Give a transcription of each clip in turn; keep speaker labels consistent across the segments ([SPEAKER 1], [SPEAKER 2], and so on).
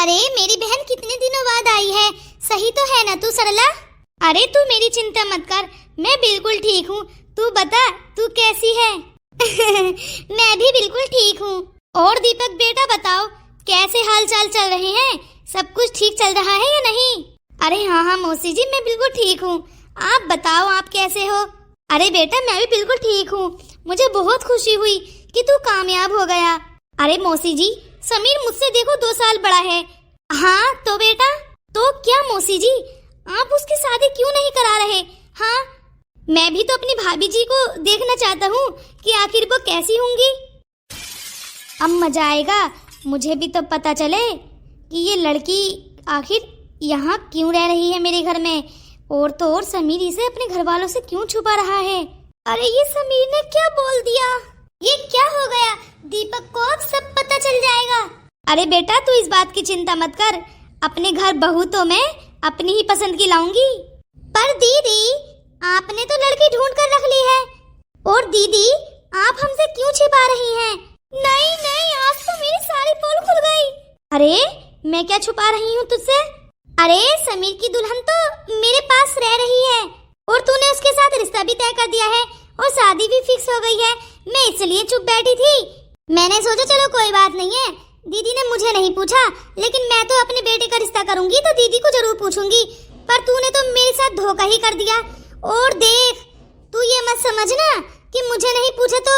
[SPEAKER 1] अरे मेरी बहन कितने दिनों बाद आई है, सही तो है ना तू सरला? अरे तू मेरी चिंता मत कर, मैं बिल्कुल ठीक हूँ। तू बता तू कैसी है? मैं भी बिल्कुल ठीक हूँ। और दीपक बेटा बताओ, कैसे हाल चाल चल रहे हैं? सब कुछ ठीक चल रहा है या नहीं? अरे हाँ हाँ मौसी जी, मैं बिल्कुल ठीक हूँ। आप बताओ आप कैसे हो? अरे बेटा मैं भी बिल्कुल ठीक हूँ। मुझे बहुत खुशी हुई कि तू कामयाब हो गया। अरे मौसी जी, समीर मुझसे देखो 2 साल बड़ा है। हाँ तो बेटा, तो क्या मौसी जी, आप उसकी शादी क्यों नहीं करा रहे? हाँ, मैं भी तो अपनी भाभी जी को देखना चाहता हूँ कि आखिर वो कैसी होंगी। अब मजा आएगा, मुझे भी तो पता चले कि ये लड़की आखिर यहाँ क्यों रह रही है मेरे घर में, और तो और समीर इसे अपने घर वालों से क्यों छुपा रहा है। अरे ये समीर ने क्या बोल दिया? ये क्या हो गया? दीपक को अब सब पता चल जाएगा। अरे बेटा तू इस बात की चिंता मत कर, अपने घर बहू तो मैं अपनी ही पसंद की लाऊंगी। पर दीदी, आपने तो लड़की ढूंढ कर रख ली है। और दीदी, आप हमसे क्यों छिपा रही हैं? नहीं नहीं, आज तो मेरी सारी पोल खुल गई। अरे मैं क्या छुपा रही हूँ तुझसे? अरे समीर की दुल्हन तो मेरे पास रह रही है, और तूने उसके साथ रिश्ता भी तय कर दिया है और शादी भी फिक्स हो गई है। मैं इसलिए चुप बैठी थी। मैंने सोचा चलो कोई बात नहीं है, दीदी ने मुझे नहीं पूछा, लेकिन मैं तो अपने बेटे का रिश्ता करूंगी तो दीदी को जरूर पूछूंगी। पर तूने तो मेरे साथ धोखा ही कर दिया। और देख, तू ये मत समझना कि मुझे नहीं पूछा तो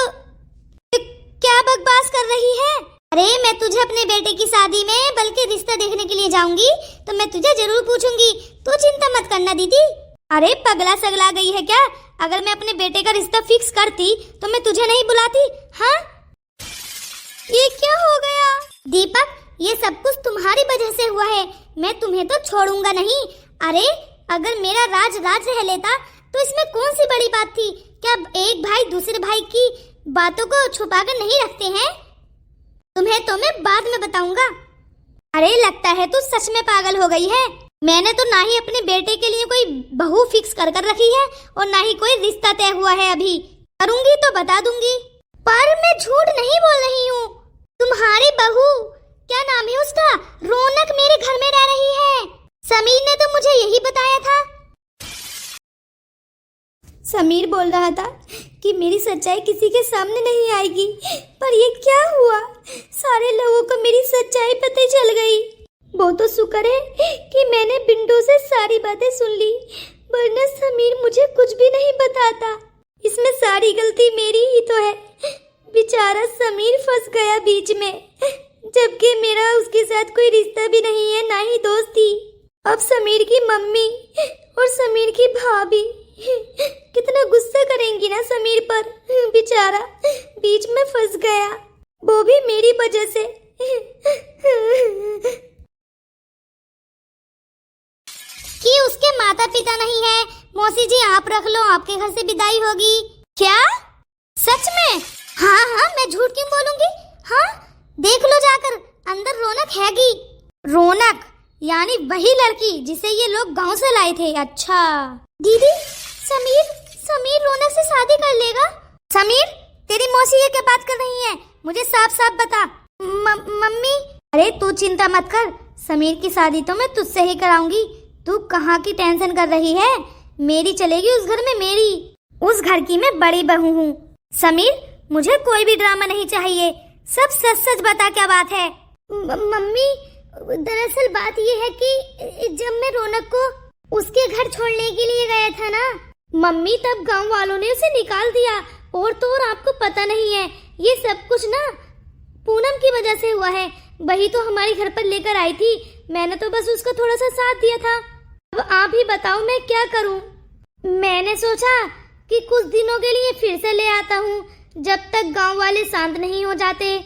[SPEAKER 1] क्या बकवास कर रही है। अरे मैं तुझे अपने बेटे की शादी में बल्कि रिश्ता देखने के लिए जाऊंगी तो मैं तुझे जरूर पूछूंगी, तू चिंता मत करना दीदी। अरे पगला सगला गई है क्या? अगर मैं अपने बेटे का रिश्ता फिक्स करती तो मैं तुझे नहीं बुलाती? हाँ, ये क्या हो गया? दीपक, ये सब कुछ तुम्हारी वजह से हुआ है, मैं तुम्हें तो छोड़ूंगा नहीं। अरे अगर मेरा राज राज रह लेता तो इसमें कौन सी बड़ी बात थी? क्या एक भाई दूसरे भाई की बातों को छुपाकर नहीं रखते हैं? तुम्हें तो मैं बाद में बताऊंगा। अरे लगता है तू सच में पागल हो गई है। मैंने तो ना ही अपने बेटे के लिए कोई बहू फिक्स कर रखी है और ना ही कोई रिश्ता तय हुआ है। अभी करूंगी तो बता दूंगी। पर मैं झूठ नहीं बोल रही हूँ। तुम्हारी बहू, क्या नाम है उसका, रौनक मेरे घर में रह रही है। समीर ने तो मुझे यही बताया था। समीर बोल रहा था कि मेरी सच्चाई किसी के सामने नहीं आएगी, पर ये क्या हुआ? सारे लोगों को मेरी सच्चाई पता चल गई। वो तो शुक्र है कि मैंने बिंदु से सारी बातें सुन ली, वरना समीर मुझे कुछ भी नहीं बताता। इसमें सारी गलती मेरी ही तो है। बेचारा समीर फंस गया बीच में, जबकि मेरा उसके साथ कोई रिश्ता भी नहीं है, ना ही दोस्ती। अब समीर की मम्मी और समीर की भाभी कितना गुस्सा करेंगी ना समीर पर। बेचारा बीच में फंस गया, वो भी मेरी वजह से। कि उसके माता पिता नहीं है। मौसी जी आप रख लो, आपके घर से विदाई होगी। क्या सच में? हाँ हाँ, मैं झूठ क्यों बोलूंगी। हाँ देख लो जाकर, अंदर रौनक हैगी। रौनक यानी वही लड़की जिसे ये लोग गांव से लाए थे। अच्छा दीदी, समीर रौनक से शादी कर लेगा? समीर, तेरी मौसी ये क्या बात कर रही है? मुझे साफ साफ बता। मम्मी। अरे तू चिंता मत कर, समीर की शादी तो मैं तुझसे ही कराऊंगी। तू कहाँ की टेंशन कर रही है? मेरी चलेगी उस घर में, मेरी उस घर की मैं बड़ी बहू हूँ। समीर, मुझे कोई भी ड्रामा नहीं चाहिए, सब सच सच बता क्या बात है। मम्मी, दरअसल बात ये है कि जब मैं रौनक को उसके घर छोड़ने के लिए गया था ना मम्मी, तब गांव वालों ने उसे निकाल दिया। और तो और आपको पता नहीं है, ये सब कुछ ना पूनम की वजह से हुआ है। वही तो हमारे घर पर लेकर आई थी, मैंने तो बस उसका थोड़ा सा साथ दिया था। अब आप ही बताओ मैं क्या करूं? मैंने सोचा कि कुछ दिनों के लिए फिर से ले आता हूं, जब तक गांव वाले शांत नहीं हो जाते।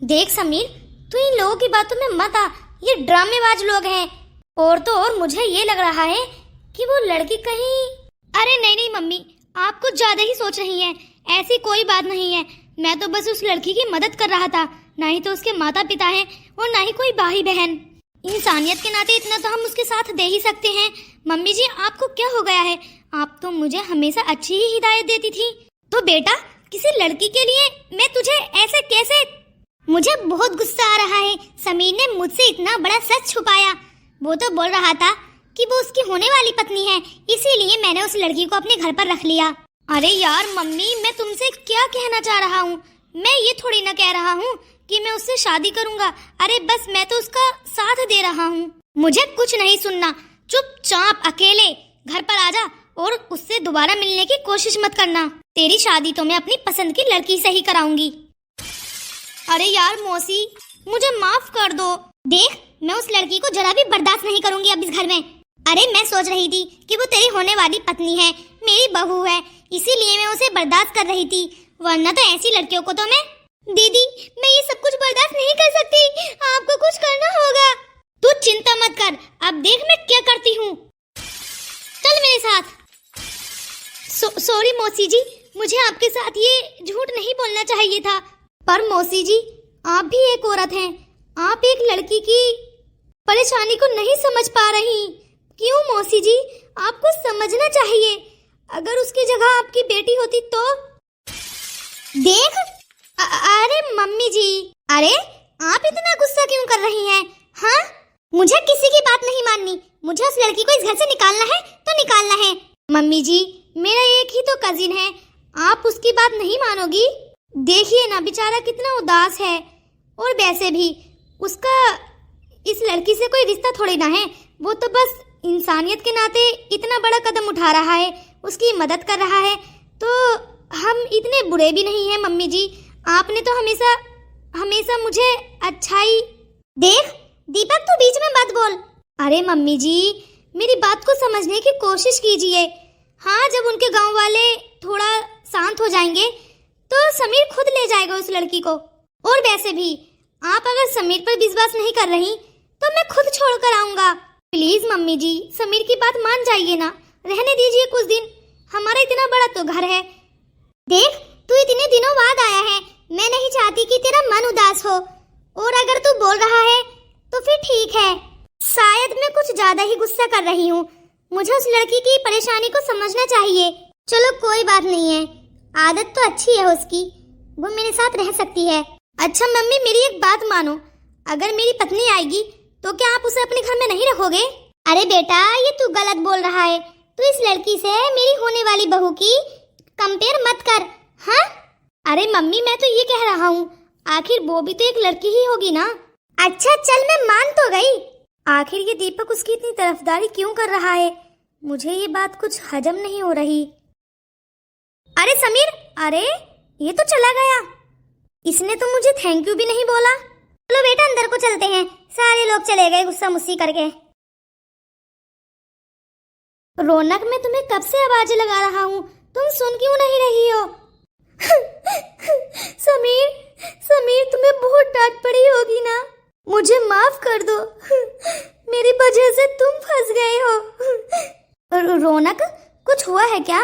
[SPEAKER 1] देख समीर, तू इन लोगों की बातों में मत आ, ये ड्रामेबाज लोग हैं। और तो और मुझे ये लग रहा है कि वो लड़की कहीं। अरे नहीं नहीं मम्मी, आप कुछ ज्यादा ही सोच रही हैं। ऐसी कोई बात नहीं है, मैं तो बस उस लड़की की मदद कर रहा था। ना ही तो उसके माता पिता हैं और ना ही कोई भाई बहन। इंसानियत के नाते इतना तो हम उसके साथ दे ही सकते हैं। मम्मी जी आपको क्या हो गया है? आप तो मुझे हमेशा अच्छी ही हिदायत देती थी। तो बेटा, किसी लड़की के लिए मैं तुझे ऐसे कैसे मुझे बहुत गुस्सा आ रहा है। समीर ने मुझसे इतना बड़ा सच छुपाया। वो तो बोल रहा था कि वो उसकी होने वाली पत्नी है, इसीलिए मैंने उस लड़की को अपने घर पर रख लिया। अरे यार मम्मी, मैं तुमसे क्या कहना चाह रहा हूँ? मैं ये थोड़ी ना कह रहा हूँ कि मैं उससे शादी करूंगा। अरे बस मैं तो उसका साथ दे रहा हूँ। मुझे कुछ नहीं सुनना। चुपचाप अकेले घर पर आ जा और उससे दोबारा मिलने की कोशिश मत करना। तेरी शादी तो मैं अपनी पसंद की लड़की से ही कराऊंगी। अरे यार मौसी, मुझे माफ कर दो। देख, मैं उस लड़की को जरा भी बर्दाश्त नहीं करूंगी अब इस घर में। अरे मैं सोच रही थी कि वो तेरी होने वाली पत्नी है, मेरी बहू है, इसीलिए मैं उसे बर्दाश्त कर रही थी, वरना तो ऐसी लड़कियों को तो मैं। दीदी, मैं ये सब कुछ बर्दाश्त नहीं कर सकती, आपको कुछ करना होगा। तू चिंता मत कर, अब देख मैं क्या करती हूँ। चल मेरे साथ। सॉरी मौसी जी, मुझे आपके साथ ये झूठ नहीं बोलना चाहिए था। पर मौसी जी, आप भी एक औरत हैं, आप एक लड़की की परेशानी को नहीं समझ पा रही। क्यों मौसी जी, आपको समझना चाहिए। अगर उसकी जगह आपकी बेटी होती तो। देख, अरे मम्मी जी, अरे आप इतना गुस्सा क्यों कर रही हैं? हाँ, मुझे किसी की बात नहीं माननी। मुझे उस लड़की को इस घर से निकालना है तो निकालना है। मम्मी जी, मेरा एक ही तो कजिन है, आप उसकी बात नहीं मानोगी? देखिए ना, बेचारा कितना उदास है। और वैसे भी उसका इस लड़की से कोई रिश्ता थोड़ी ना है। वो तो बस इंसानियत के नाते इतना बड़ा कदम उठा रहा है, उसकी मदद कर रहा है, तो हम इतने बुरे भी नहीं हैं मम्मी जी। आपने तो हमेशा हमेशा मुझे अच्छाई। देख दीपक, तू बीच में मत बोल। अरे मम्मी जी, मेरी बात को समझने की कोशिश कीजिए। हाँ, जब उनके गांव वाले थोड़ा शांत हो जाएंगे तो समीर खुद ले जाएगा उस लड़की को। और वैसे भी आप अगर समीर पर विश्वास नहीं कर रही तो मैं खुद छोड़ कर आऊंगा। प्लीज मम्मी जी, समीर की बात मान जाइए ना, रहने दीजिए कुछ दिन। हमारा इतना बड़ा तो घर है। देख, तू इतने दिनों बाद आया है, मैं नहीं चाहती कि तेरा मन उदास हो। और अगर तू बोल रहा है तो फिर ठीक है। शायद मैं कुछ ज्यादा ही गुस्सा कर रही हूँ। मुझे उस लड़की की परेशानी को समझना चाहिए। चलो कोई बात नहीं है, आदत तो अच्छी है उसकी, वो मेरे साथ रह सकती है। अच्छा मम्मी, मेरी एक बात मानो, अगर मेरी पत्नी आएगी तो क्या आप उसे अपने घर में नहीं रखोगे? अरे बेटा, ये तू गलत बोल रहा है। तू इस लड़की से मेरी होने वाली बहू की कंपेयर मत कर। हाँ? अरे मम्मी, मैं तो ये कह रहा हूँ, आखिर वो भी तो एक लड़की ही होगी ना। अच्छा चल, मैं मान तो गई। आखिर ये दीपक उसकी इतनी तरफदारी क्यों कर रहा है? मुझे ये बात कुछ हजम नहीं हो रही। अरे समीर, अरे ये तो चला गया। इसने तो मुझे थैंक यू भी नहीं बोला। चलो बेटा, अंदर को चलते हैं। सारे लोग चले गए गुस्सा मुस्सी करके। रौनक, मैं तुम्हें कब से आवाजें लगा रहा हूँ, तुम सुन क्यों नहीं रही हो? समीर, समीर, तुम्हें बहुत डांट पड़ी होगी ना, मुझे माफ कर दो। मेरी वजह से तुम फंस गए हो। रौनक, कुछ हुआ है क्या?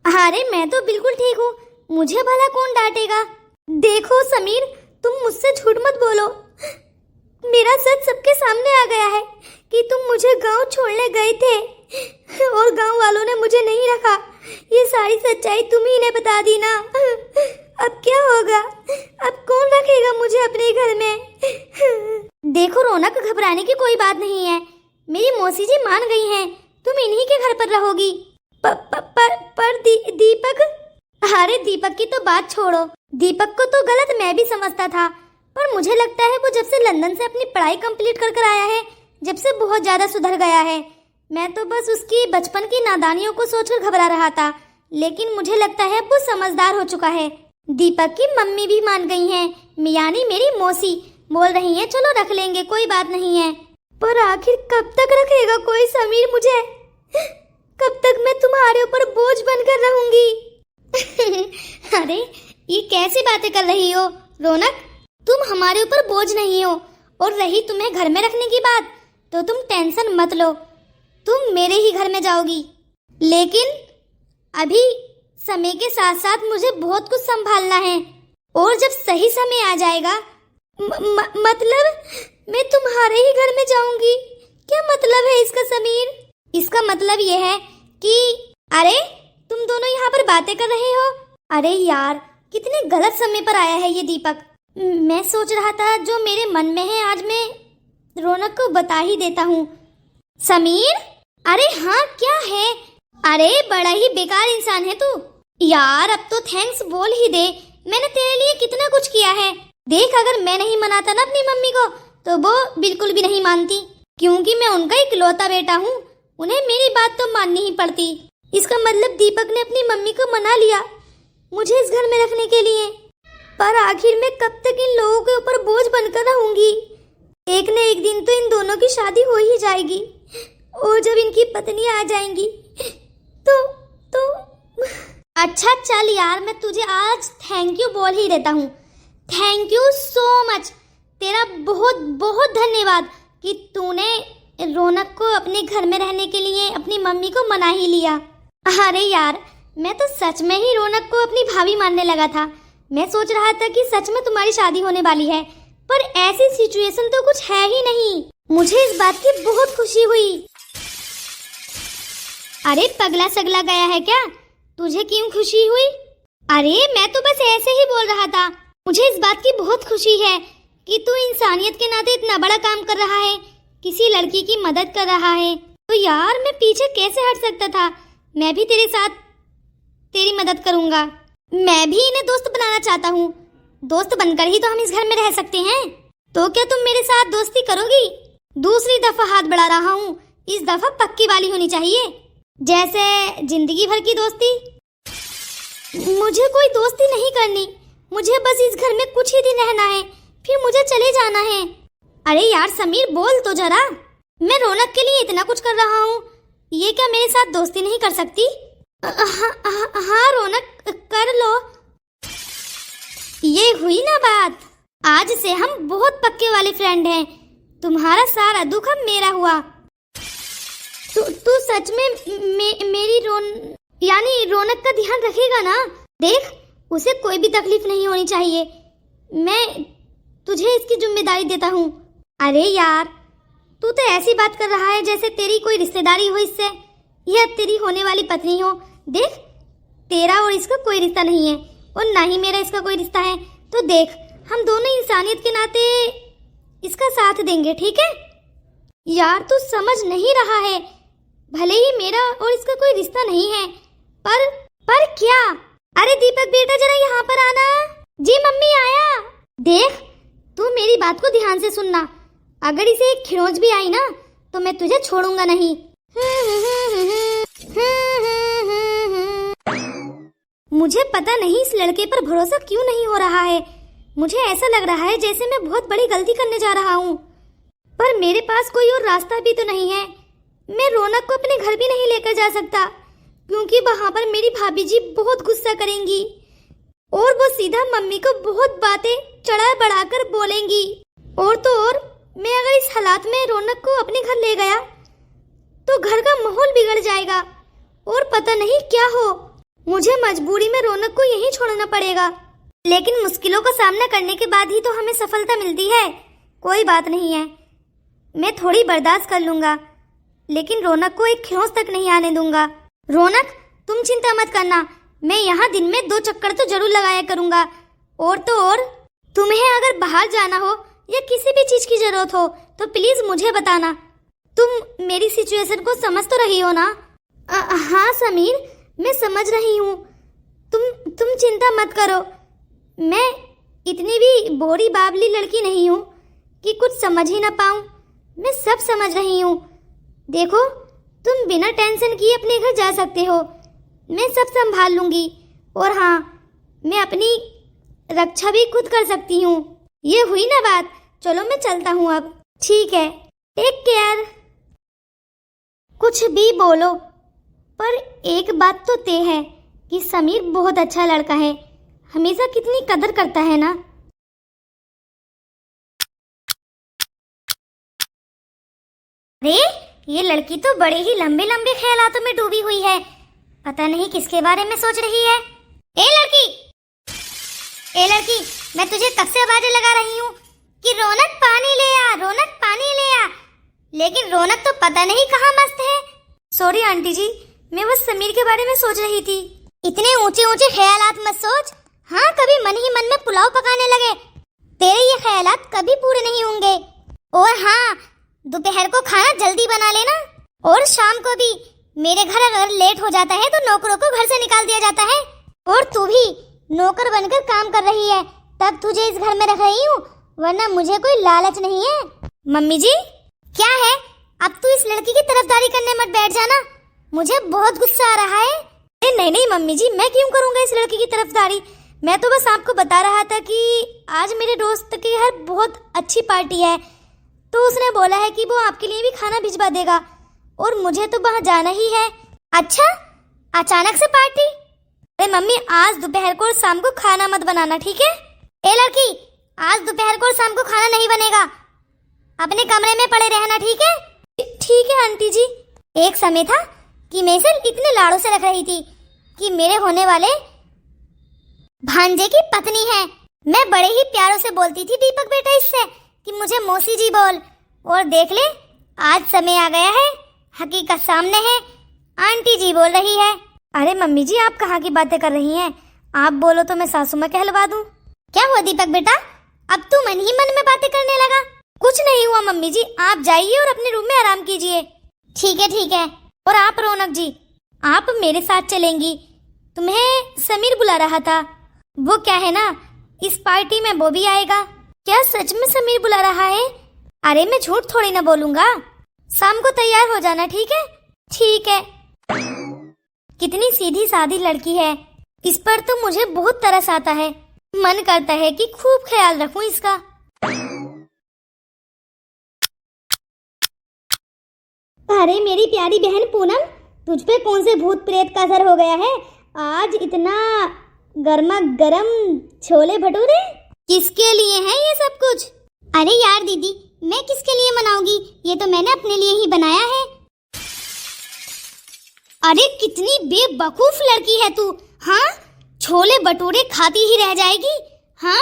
[SPEAKER 1] अरे मैं तो बिल्कुल ठीक हूँ, मुझे भला कौन डांटेगा। देखो समीर, तुम मुझसे झूठ मत बोलो। मेरा सच सबके सामने आ गया है कि तुम मुझे गांव छोड़ने गए थे और गांव वालों ने मुझे नहीं रखा। ये सारी सच्चाई तुम ही ने बता दी ना। अब क्या होगा? अब कौन रखेगा मुझे अपने घर में? देखो रौनक, घबराने की कोई बात नहीं है। मेरी मौसी जी मान गई हैं, तुम इन्हीं के घर पर रहोगी। पर दीपक। अरे दीपक की तो बात छोड़ो, दीपक को तो गलत मैं भी समझता था, पर मुझे लगता है वो जब से लंदन से अपनी पढ़ाई कंप्लीट कर आया है, जब से बहुत ज्यादा सुधर गया है। मैं तो बस उसकी बचपन की नादानियों को सोचकर घबरा रहा था, लेकिन मुझे लगता है वो समझदार हो चुका है। दीपक की मम्मी भी मान गई हैं, यानी मेरी मौसी बोल रही हैं चलो रख लेंगे, कोई बात नहीं है। पर आखिर कब तक रखेगा कोई समीर मुझे? कब तक मैं तुम्हारे ऊपर बोझ बनकर रहूंगी? अरे ये कैसी बातें कर रही हो रौनक, तुम हमारे ऊपर बोझ नहीं हो। और रही तुम्हें घर में रखने की बात, तो तुम टेंशन मत लो, तुम मेरे ही घर में जाओगी। लेकिन अभी समय के साथ साथ मुझे बहुत कुछ संभालना है, और जब सही समय आ जाएगा मतलब मैं तुम्हारे ही घर में जाऊंगी। क्या मतलब है इसका समीर? इसका मतलब ये है कि अरे तुम दोनों यहाँ पर बातें कर रहे हो। अरे यार, कितने गलत समय पर आया है ये दीपक। मैं सोच रहा था जो मेरे मन में है आज मैं रौनक को बता ही देता हूँ। समीर, अरे हाँ क्या है? अरे बड़ा ही बेकार इंसान है तू यार। अब तो थैंक्स बोल ही दे, मैंने तेरे लिए कितना कुछ किया है। देख, अगर मैं नहीं मनाता ना अपनी मम्मी को तो वो बिल्कुल भी नहीं मानती, क्योंकि मैं उनका इकलौता बेटा हूँ। उन्हें मेरी बात तो माननी ही पड़ती। इसका मतलब दीपक ने अपनी मम्मी को मना लिया मुझे इस घर में रखने के लिए, पर आखिर में कब तक इन लोगों के ऊपर बोझ बनकर रहूंगी। एक न एक दिन तो इन दोनों की शादी हो ही जाएगी, और जब इनकी पत्नी आ जाएंगी तो अच्छा चल यार, मैं तुझे आज थैंक यू बोल ही देता हूँ। थैंक यू सो मच, तेरा बहुत बहुत धन्यवाद कि तूने रौनक को अपने घर में रहने के लिए अपनी मम्मी को मना ही लिया। अरे यार, मैं तो सच में ही रौनक को अपनी भाभी मानने लगा था। मैं सोच रहा था कि सच में तुम्हारी शादी होने वाली है, पर ऐसी सिचुएशन तो कुछ है ही नहीं। मुझे इस बात की बहुत खुशी हुई। अरे पगला सगला गया है क्या? तुझे क्यों खुशी हुई? अरे मैं तो बस ऐसे ही बोल रहा था। मुझे इस बात की बहुत खुशी है कि तू इंसानियत के नाते इतना बड़ा काम कर रहा है, किसी लड़की की मदद कर रहा है। तो यार मैं पीछे कैसे हट सकता था? मैं भी तेरे साथ तेरी मदद करूंगा। मैं भी इन्हें दोस्त बनाना चाहता हूँ। दोस्त बनकर ही तो हम इस घर में रह सकते हैं। तो क्या तुम मेरे साथ दोस्ती करोगी? दूसरी दफा हाथ बढ़ा रहा हूँ, इस दफा पक्की वाली होनी चाहिए, जैसे जिंदगी भर की दोस्ती। मुझे कोई दोस्ती नहीं करनी, मुझे बस इस घर में कुछ ही दिन रहना है, फिर मुझे चले जाना है। अरे यार समीर, बोल तो जरा। मैं रौनक के लिए इतना कुछ कर रहा हूँ, ये क्या मेरे साथ दोस्ती नहीं कर सकती? हाँ रौनक, कर लो। ये हुई ना बात। आज से हम बहुत पक्के वाले फ्रेंड हैं। तुम्हारा सारा दुख अब मेरा हुआ। तू सच में मेरी यानी रौनक का ध्यान रखेगा ना? देख, उसे कोई भी तकलीफ नहीं होनी चाहिए। मैं तुझे इसकी जिम्मेदारी देता हूँ। अरे यार, तू तो ऐसी बात कर रहा है जैसे तेरी कोई रिश्तेदारी हो इससे, या तेरी होने वाली पत्नी हो। देख, तेरा और इसका कोई रिश्ता नहीं है, और ना ही मेरा इसका कोई रिश्ता है। तो देख, हम दोनों इंसानियत के नाते इसका साथ देंगे, ठीक है? यार तू समझ नहीं रहा है, भले ही मेरा और इसका कोई रिश्ता नहीं है, पर क्या? अरे दीपक बेटा, जरा यहाँ पर आना। जी मम्मी, आया। देख, तू मेरी बात को ध्यान से सुनना। अगर इसे एक खिरोंच भी आई ना तो मैं तुझे छोड़ूंगा नहीं। मुझे पता नहीं इस लड़के पर भरोसा क्यों नहीं हो रहा है। मुझे ऐसा लग रहा है जैसे मैं बहुत बड़ी गलती करने जा रहा हूँ, पर मेरे पास कोई और रास्ता भी तो नहीं है। मैं रौनक को अपने घर भी नहीं लेकर जा सकता, क्योंकि वहाँ पर मेरी भाभी जी बहुत गुस्सा करेंगी और वो सीधा मम्मी को बहुत बातें चढ़ा बढ़ाकर बोलेंगी। और तो और, मैं अगर इस हालात में रौनक को अपने घर ले गया तो घर का माहौल बिगड़ जाएगा और पता नहीं क्या हो। मुझे मजबूरी में रौनक को यहीं छोड़ना पड़ेगा, लेकिन मुश्किलों का सामना करने के बाद ही तो हमें सफलता मिलती है। कोई बात नहीं है, मैं थोड़ी बर्दाश्त कर लूंगा, लेकिन रौनक को एक खिरोंच तक नहीं आने दूंगा। रौनक, तुम चिंता मत करना, मैं यहाँ दिन में 2 चक्कर तो जरूर लगाया करूंगा। और तो और, तुम्हें अगर बाहर जाना हो या किसी भी चीज की जरूरत हो तो प्लीज मुझे बताना। तुम मेरी सिचुएशन को समझ तो रही हो ना? हाँ समीर, मैं समझ रही हूँ। तुम चिंता मत करो। मैं इतनी भी बोरी बाबली लड़की नहीं हूँ कि कुछ समझ ही ना पाऊँ। मैं सब समझ रही हूँ। देखो, तुम बिना टेंशन किए अपने घर जा सकते हो, मैं सब संभाल लूंगी। और हाँ, मैं अपनी रक्षा भी खुद कर सकती हूँ। ये हुई ना बात। चलो मैं चलता हूँ अब। ठीक है, टेक केयर। कुछ भी बोलो, पर एक बात तो तय है कि समीर बहुत अच्छा लड़का है, हमेशा कितनी कदर करता है ना। अरे ये लड़की तो बड़े ही लंबे लंबे ख्यालातों में डूबी हुई है, पता नहीं किसके बारे में सोच रही है। ए लड़की, मैं तुझे कब से आवाजें लगा रही हूँ कि रौनक पानी ले आ, रौनक पानी ले आ, लेकिन रौनक तो पता नहीं कहाँ मस्त है। सॉरी आंटी जी, मैं बस समीर के बारे में सोच रही थी। इतने ऊंचे ऊंचे ख्यालात मत सोच। हाँ, कभी मन ही मन में पुलाव पकाने लगे तेरे ये ख्यालात कभी पूरे नहीं होंगे। और हाँ, दोपहर को खाना जल्दी बना लेना। और शाम को भी मेरे घर अगर लेट हो जाता है तो नौकरों को घर से निकाल दिया जाता है। और तू भी नौकर बनकर काम कर रही है, तब तुझे इस घर में रख रही हूँ, वरना मुझे कोई लालच नहीं है। मम्मी जी क्या है, अब तू इस लड़की की तरफदारी करने मत बैठ जाना, मुझे बहुत गुस्सा आ रहा है। नहीं नहीं मम्मी जी, मैं क्यों करूँगा इस लड़की की तरफदारी। मैं तो बस आपको बता रहा था कि आज मेरे दोस्त के घर बहुत अच्छी पार्टी है, तो उसने बोला है कि वो आपके लिए भी खाना भिजवा देगा और मुझे तो वहाँ जाना ही है। अच्छा, अचानक से पार्टी? अरे मम्मी, आज दोपहर को और शाम को खाना मत बनाना, ठीक है? ए लड़की, आज दोपहर को और शाम को खाना नहीं बनेगा, अपने कमरे में पड़े रहना, ठीक है? ठीक है आंटी जी। एक समय था कि मैं इसे इतने लाड़ों से रख रही थी कि मेरे होने वाले भांजे की पत्नी है। मैं बड़े ही प्यारों से बोलती थी दीपक बेटा इससे कि मुझे मौसी जी बोल, और देख ले आज समय आ गया है, हकीकत सामने है, आंटी जी बोल रही है। अरे मम्मी जी, आप कहाँ की बातें कर रही हैं? आप बोलो तो मैं सासू माँ कहलवा दूं। क्या हुआ दीपक बेटा, अब तू मन ही मन में बातें करने लगा? कुछ नहीं हुआ मम्मी जी, आप जाइए और अपने रूम में आराम कीजिए। ठीक है ठीक है। और आप रौनक जी, आप मेरे साथ चलेंगी, तुम्हें समीर बुला रहा था। वो क्या है ना, इस पार्टी में वो भी आएगा। क्या सच में समीर बुला रहा है? अरे मैं झूठ थोड़ी ना बोलूंगा। शाम को तैयार हो जाना, ठीक है? ठीक है। कितनी सीधी सादी लड़की है, इस पर तो मुझे बहुत तरस आता है, मन करता है कि खूब ख्याल रखूं इसका। अरे मेरी प्यारी बहन पूनम, तुझ पे कौन से भूत प्रेत का असर हो गया है? आज इतना गर्मा गर्म छोले भटूरे किसके लिए हैं ये सब कुछ? अरे यार दीदी, मैं किसके लिए बनाऊंगी, ये तो मैंने अपने लिए ही बनाया है। अरे कितनी बेवकूफ लड़की है तू। हाँ, छोले भटूरे खाती ही रह जाएगी। हाँ,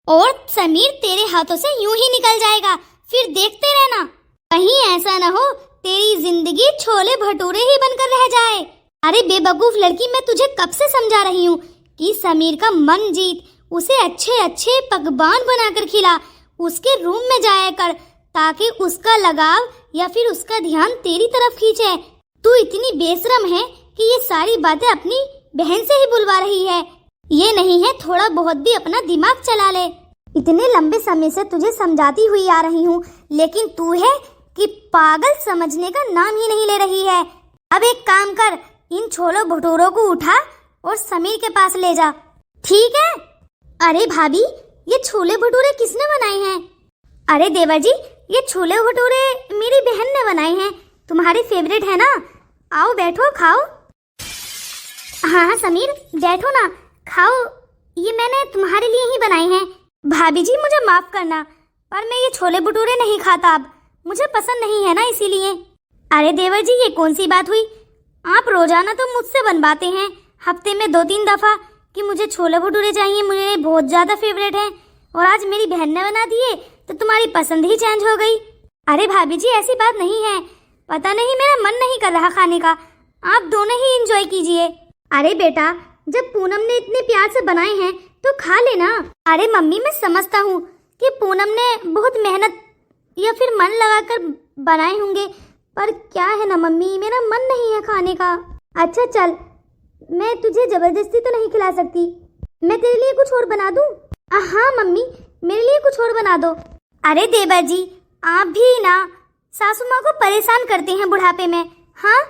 [SPEAKER 1] और समीर तेरे हाथों से यूं ही निकल जाएगा, फिर देखते रहना, कहीं ऐसा ना हो तेरी जिंदगी छोले भटूरे ही बनकर रह जाए। अरे बेवकूफ लड़की, मैं तुझे कब से समझा रही हूँ कि समीर का मन जीत, उसे अच्छे अच्छे पकवान बनाकर खिला, उसके रूम में जाया कर, ताकि उसका लगाव या फिर उसका ध्यान तेरी तरफ खींचे। तू इतनी बेशरम है कि ये सारी बातें अपनी बहन से ही बुलवा रही है। ये नहीं है थोड़ा बहुत भी अपना दिमाग चला ले। इतने लंबे समय से तुझे समझाती हुई आ रही हूँ, लेकिन तू है कि पागल समझने का नाम ही नहीं ले रही है। अब एक काम कर, इन छोलों भटूरों को उठा और समीर के पास ले जा, ठीक है? अरे भाभी, ये छोले भटूरे किसने बनाए हैं? अरे देवर जी, ये छोले भटूरे मेरी बहन ने बनाए हैं, तुम्हारी फेवरेट है ना। आओ बैठो खाओ। हाँ हाँ समीर, बैठो ना, खाओ, ये मैंने तुम्हारे लिए ही बनाए हैं। भाभी जी मुझे माफ करना, पर मैं ये छोले भटूरे नहीं खाता, अब मुझे पसंद नहीं है ना, इसीलिए। अरे देवर जी, ये कौन सी बात हुई? आप रोजाना तो मुझसे बनवाते हैं, हफ्ते में 2-3 दफा, कि मुझे छोले भटूरे चाहिए, मुझे बहुत ज्यादा फेवरेट है, और आज मेरी बहन ने बना दिए तो तुम्हारी पसंद ही चेंज हो गई। अरे भाभी जी, ऐसी बात नहीं है, पता नहीं मेरा मन नहीं कर रहा खाने का, आप दोनों ही एंजॉय कीजिए। अरे बेटा, जब पूनम ने इतने प्यार से बनाए हैं तो खा लेना। अरे मम्मी, मैं समझता हूँ कि पूनम ने बहुत मेहनत या फिर मन लगाकर बनाए होंगे, पर क्या है ना मम्मी, मेरा मन नहीं है खाने का। अच्छा चल, मैं तुझे जबरदस्ती तो नहीं खिला सकती, मैं तेरे लिए कुछ और बना दूं? हाँ मम्मी, मेरे लिए कुछ और बना दो। अरे देवर जी, आप भी ना सासू माँ को परेशान करते हैं बुढ़ापे में। हाँ,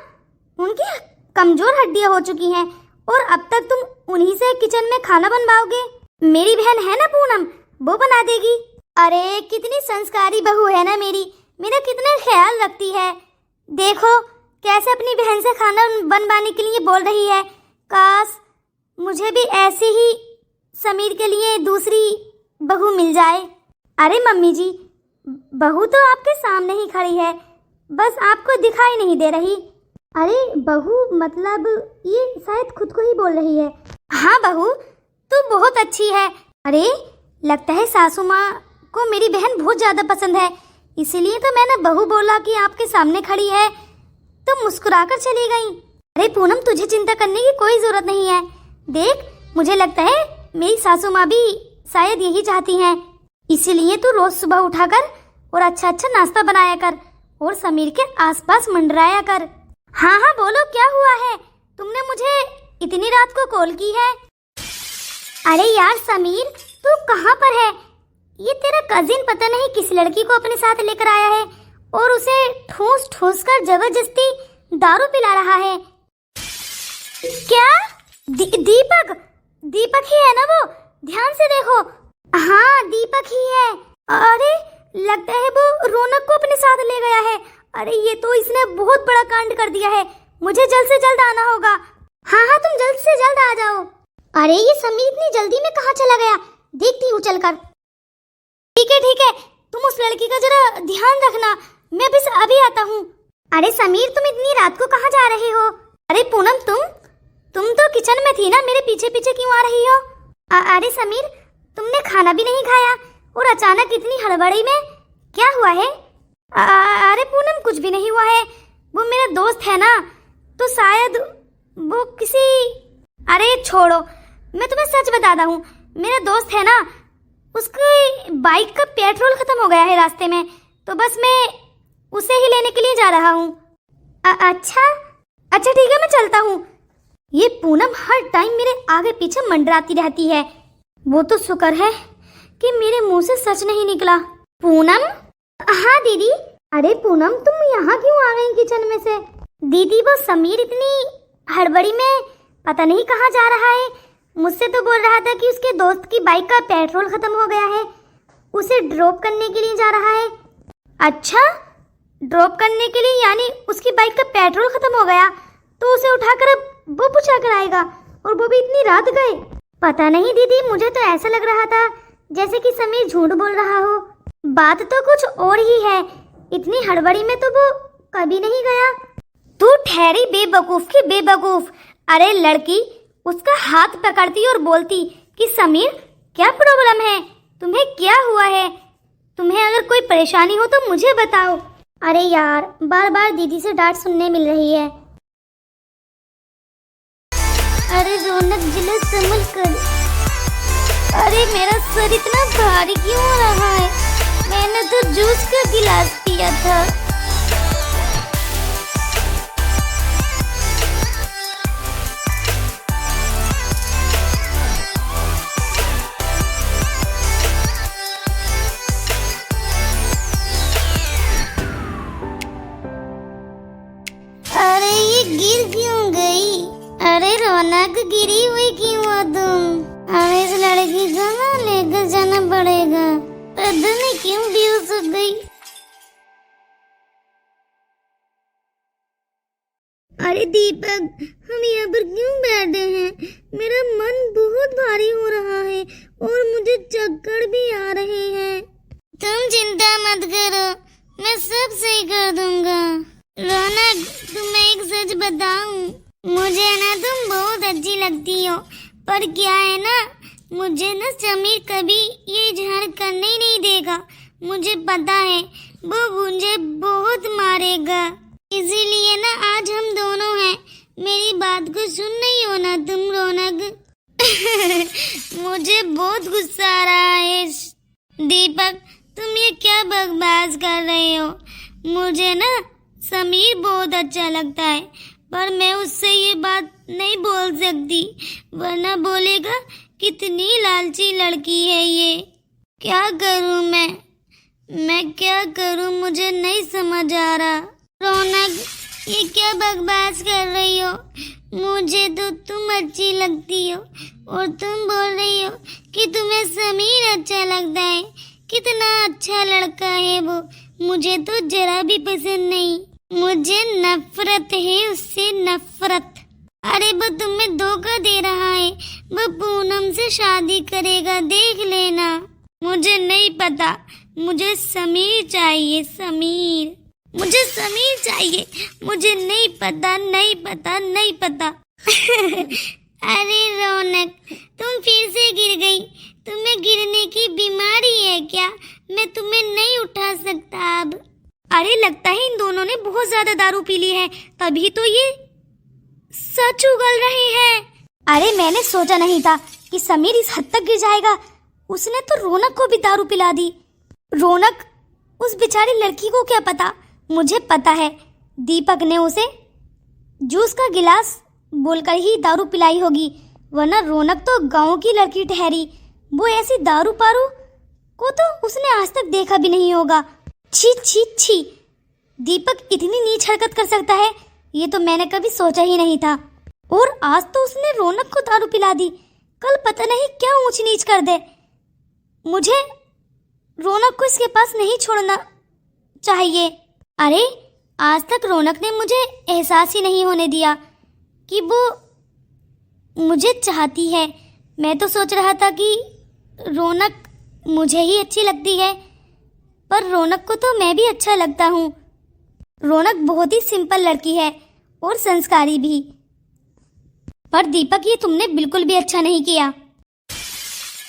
[SPEAKER 1] उनकी कमजोर हड्डियां हो चुकी हैं और अब तक तुम उन्हीं से किचन में खाना बनवाओगे। मेरी बहन है ना पूनम, वो बना देगी। अरे कितनी संस्कारी बहू है ना मेरी, मेरा कितना ख्याल रखती है। देखो कैसे अपनी बहन से खाना बनवाने के लिए बोल रही है। काश मुझे भी ऐसे ही समीर के लिए दूसरी बहू मिल जाए। अरे मम्मी जी, बहू तो आपके सामने ही खड़ी है, बस आपको दिखाई नहीं दे रही। अरे बहू मतलब ये शायद खुद को ही बोल रही है। हाँ बहू, तू बहुत अच्छी है। अरे लगता है सासू माँ को मेरी बहन बहुत ज्यादा पसंद है, इसीलिए तो मैंने बहू बोला कि आपके सामने खड़ी है तो मुस्कुराकर चली गई। अरे पूनम, तुझे चिंता करने की कोई जरूरत नहीं है। देख, मुझे लगता है मेरी सासू माँ भी शायद यही चाहती हैं इसीलिए तू रोज सुबह उठाकर और अच्छा अच्छा नाश्ता बनाया कर और समीर के आसपास मंडराया कर। हाँ हाँ बोलो, क्या हुआ है? तुमने मुझे इतनी रात को कॉल की है? अरे यार समीर, तू कहाँ पर है? ये तेरा कजिन पता नहीं किस लड़की को अपने साथ लेकर आया है और उसे ठूस ठूस कर जबरदस्ती दारू पिला रहा है। क्या? दीपक? दीपक ही है ना वो? ध्यान से देखो। हाँ दीपक ही है। अरे लगता है वो रौनक को अपने साथ ले गया है। अरे ये तो इसने बहुत बड़ा कांड कर दिया है। मुझे जल्द से जल्द आना होगा। हाँ हाँ तुम जल्द से जल्द आ जाओ। अरे ये समीर इतनी जल्दी में कहाँ चला गया? देखती हूँ चलकर। ठीक है, तुम उस लड़की का जरा ध्यान रखना, मैं बस अभी आता हूँ। अरे समीर तुम इतनी रात को कहाँ जा रहे हो? अरे पूनम तुम तो किचन में थी ना, मेरे पीछे पीछे क्यों आ रही हो? अरे समीर तुमने खाना भी नहीं खाया और अचानक इतनी हड़बड़ी में क्या हुआ है? अरे पूनम कुछ भी नहीं हुआ है, वो मेरा दोस्त है ना, तो शायद वो किसी। अरे छोड़ो, मैं तुम्हें सच बताता हूँ, मेरा दोस्त है ना, उसकी बाइक का पेट्रोल खत्म हो गया है रास्ते में, तो बस मैं उसे ही लेने के लिए जा रहा हूँ। अच्छा ठीक है, मैं चलता हूँ। ये पूनम हर टाइम मेरे आगे पीछे मंडराती रहती है। वो तो शुक्र है कि मेरे मुंह से सच नहीं निकला। पूनम? हाँ दीदी। अरे पूनम तुम यहाँ क्यों आ गई किचन में से? दीदी वो समीर इतनी हड़बड़ी में पता नहीं कहाँ जा रहा है। मुझसे तो बोल रहा था कि उसके दोस्त की बाइक का पेट्रोल खत्म हो गया है, उसे ड्रॉप करने के लिए जा रहा है। अच्छा, ड्रॉप करने के लिए, यानी उसकी बाइक का पेट्रोल खत्म हो गया तो उसे उठाकर अब वो पूछा कर आएगा, और वो भी इतनी रात गए। पता नहीं दीदी, मुझे तो ऐसा लग रहा था जैसे कि समीर झूठ बोल रहा हो। बात तो कुछ और ही है, इतनी हड़बड़ी में तो वो कभी नहीं गया। तू ठहरी बेवकूफ की बेवकूफ। अरे लड़की उसका हाथ पकड़ती और बोलती कि समीर क्या प्रॉब्लम है, तुम्हें क्या हुआ है, तुम्हें अगर कोई परेशानी हो तो मुझे बताओ। अरे यार बार बार दीदी से डांट सुनने मिल रही है। अरे रौनक जिले संभल कर। अरे मेरा सर इतना भारी क्यों हो रहा है? मैंने तो जूस का गिलास पिया था। अरे ये गिर क्यों गई? अरे रौनक गिरी हुई क्यों हो तुम? अरे इस लड़की को ना लेकर जाना पड़ेगा, पता नहीं क्यों बेहोश हो गई। अरे दीपक हम यहाँ पर क्यों बैठे हैं? मेरा मन बहुत भारी हो रहा है और मुझे चक्कर भी आ रहे हैं। तुम चिंता मत करो, मैं सब सही कर दूंगा। रौनक तुम्हें एक सच बताऊं, मुझे ना तुम बहुत अच्छी लगती हो, पर क्या है ना, मुझे ना समीर कभी ये इजहार करने ही नहीं देगा। मुझे पता है वो मुझे बहुत मारेगा, इसीलिए ना आज हम दोनों हैं। मेरी बात को सुन नहीं हो ना तुम रौनक? मुझे बहुत गुस्सा आ रहा है। दीपक तुम ये क्या बकवास कर रहे हो? मुझे ना समीर बहुत अच्छा लगता है, पर मैं उससे ये बात नहीं बोल सकती, वरना बोलेगा कितनी लालची लड़की है ये। क्या करूं मैं क्या करूं, मुझे नहीं समझ आ रहा। रौनक ये क्या बकवास कर रही हो? मुझे तो तुम अच्छी लगती हो और तुम बोल रही हो कि तुम्हें समीर अच्छा लगता है। कितना अच्छा लड़का है वो, मुझे तो जरा भी पसंद नहीं। मुझे नफरत है उससे, नफरत। अरे वो तुम्हें धोखा दे रहा है, वो पूनम से शादी करेगा, देख लेना। मुझे नहीं पता, मुझे समीर चाहिए, समीर। मुझे समीर चाहिए, मुझे नहीं पता, नहीं पता, नहीं पता। अरे रौनक तुम फिर से गिर गई, तुम्हें गिरने की बीमारी है क्या? मैं तुम्हें नहीं उठा सकता अब। अरे लगता है इन दोनों ने बहुत ज्यादा दारू पी ली है, तभी तो ये सच उगल रहे हैं। अरे मैंने सोचा नहीं था कि समीर इस हद तक गिर जाएगा। उसने तो रौनक को भी दारू पिला दी। रौनक, उस बेचारी लड़की को क्या पता, मुझे पता है दीपक ने उसे जूस का गिलास बोलकर ही दारू पिलाई होगी, वरना रौनक तो गांव की लड़की ठहरी, वो ऐसी दारू पारू को तो उसने आज तक देखा भी नहीं होगा। छी छी छी, दीपक इतनी नीच हरकत कर सकता है, ये तो मैंने कभी सोचा ही नहीं था। और आज तो उसने रौनक को दारू पिला दी, कल पता नहीं क्या ऊंच नीच कर दे। मुझे रौनक को इसके पास नहीं छोड़ना चाहिए। अरे आज तक रौनक ने मुझे एहसास ही नहीं होने दिया कि वो मुझे चाहती है। मैं तो सोच रहा था कि रौनक मुझे ही अच्छी लगती है, पर रौनक को तो मैं भी अच्छा लगता हूँ। रौनक बहुत ही सिंपल लड़की है और संस्कारी भी। पर दीपक, ये तुमने बिल्कुल भी अच्छा नहीं किया।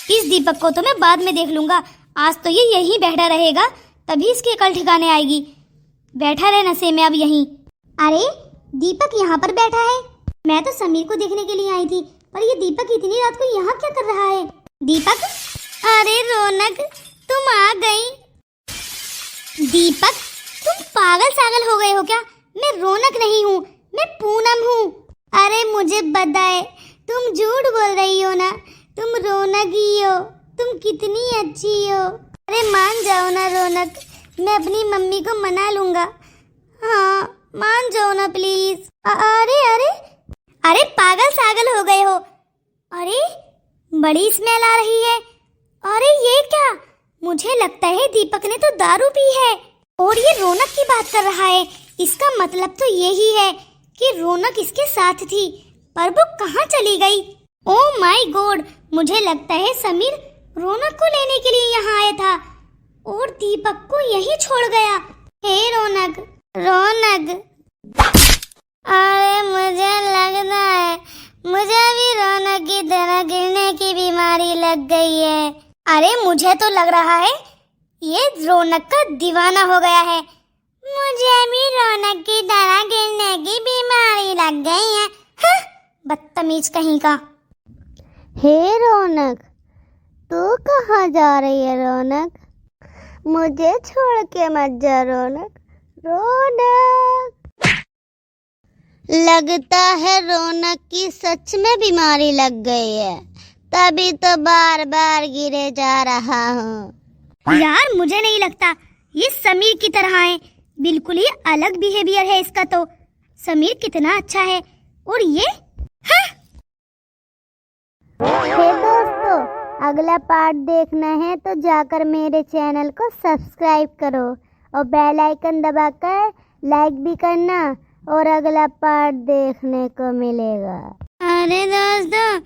[SPEAKER 1] इस दीपक को तो मैं बाद में देख लूंगा, आज तो ये यहीं बैठा रहेगा, तभी इसकी अकल ठिकाने आएगी। बैठा रहे नशे में अब यहीं। अरे दीपक यहाँ पर बैठा है, मैं तो समीर को देखने के लिए आई थी, पर ये दीपक इतनी रात को यहाँ क्या कर रहा है? दीपक, अरे रौनक तुम आ गई। दीपक, तुम पागल सागल हो गए हो क्या? मैं रौनक नहीं हूँ, मैं पूनम हूँ। अरे मुझे बताए, तुम झूठ बोल रही हो ना, तुम रौनक ही हो, तुम कितनी अच्छी हो। अरे मान जाओ ना रौनक, मैं अपनी मम्मी को मना लूंगा। हाँ मान जाओ ना प्लीज। अरे अरे अरे पागल सागल हो गए हो। अरे बड़ी स्मेल आ रही है। अरे ये क्या, मुझे लगता है दीपक ने तो दारू पी है और ये रौनक की बात कर रहा है। इसका मतलब तो यही है कि रौनक इसके साथ थी, पर वो कहाँ चली गई? ओह माय गॉड, मुझे लगता है समीर रौनक को लेने के लिए यहाँ आया था और दीपक को यहीं छोड़ गया। हे रौनक, रौनक, अरे मुझे लगता है मुझे भी रौनक की तरह गिरने की बीमारी लग गई है। अरे मुझे तो लग रहा है ये रौनक का दीवाना हो गया है। मुझे भी रौनक की तरह गिरने की बीमारी लग गई है। हाँ, बदतमीज कहीं का।
[SPEAKER 2] हे रौनक, तू कहाँ जा रही है रौनक? मुझे छोड़ के मत जा रौनक। रौनक, लगता है रौनक की सच में बीमारी लग गई है, तभी तो बार बार गिरे जा रहा हूँ।
[SPEAKER 1] यार मुझे नहीं लगता, ये समीर की तरह है, बिल्कुल ही अलग बिहेवियर है इसका। तो समीर कितना अच्छा है और ये हाँ?
[SPEAKER 2] हे दोस्तों, अगला पार्ट देखना है तो जाकर मेरे चैनल को सब्सक्राइब करो और बेल आइकन दबाकर लाइक भी करना और अगला पार्ट देखने को मिलेगा।
[SPEAKER 1] अरे दोस्तों